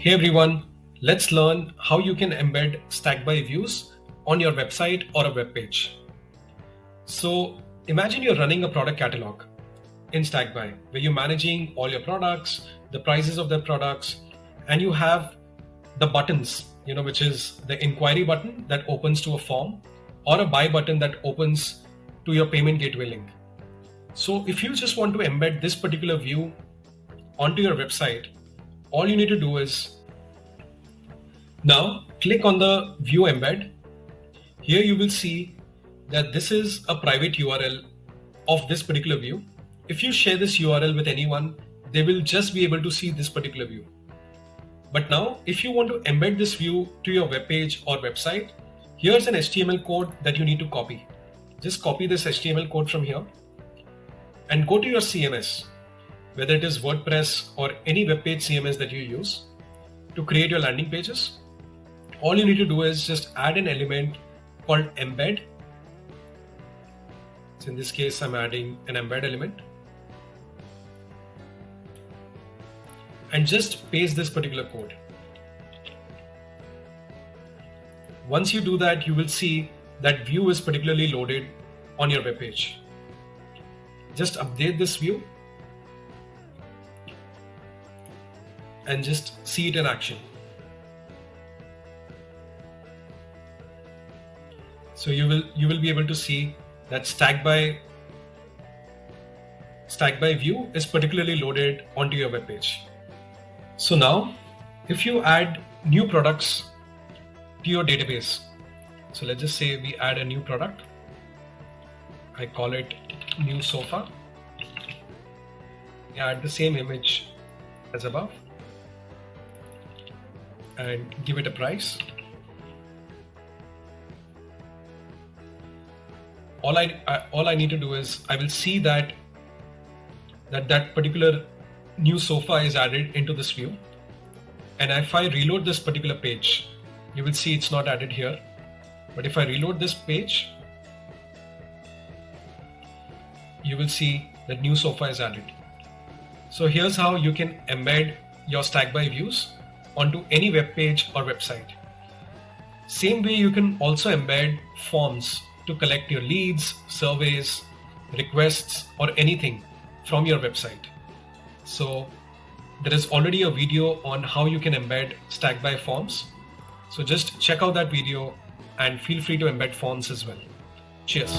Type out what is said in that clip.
Hey everyone, let's learn how you can embed Stackby views on your website or a web page. So imagine you're running a product catalog in Stackby where you're managing all your products, the prices of the products, and you have the buttons, which is the inquiry button that opens to a form or a buy button that opens to your payment gateway link. So if you just want to embed this particular view onto your website, all you need to do is now click on the View Embed. Here you will see that this is a private URL of this particular view. If you share this URL with anyone, they will just be able to see this particular view. But now, if you want to embed this view to your web page or website, here's an HTML code that you need to copy. Just copy this HTML code from here and go to your CMS, whether it is WordPress or any web page CMS that you use to create your landing pages. All you need to do is just add an element called embed. So in this case, I'm adding an embed element and just paste this particular code. Once you do that, you will see that view is particularly loaded on your web page. Just update this view and just see it in action. So you will be able to see that Stackby view is particularly loaded onto your web page. So now, if you add new products to your database, so let's just say we add a new product. I call it new sofa. Add the same image as above and give it a price. All I need to do is I will see that particular new sofa is added into this view. And if I reload this particular page, you will see it's not added here. But if I reload this page, you will see that new sofa is added. So here's how you can embed your Stackby views onto any web page or website. Same way you can also embed forms to collect your leads, surveys, requests, or anything from your website. So there is already a video on how you can embed Stackby forms. So just check out that video and feel free to embed forms as well. Cheers.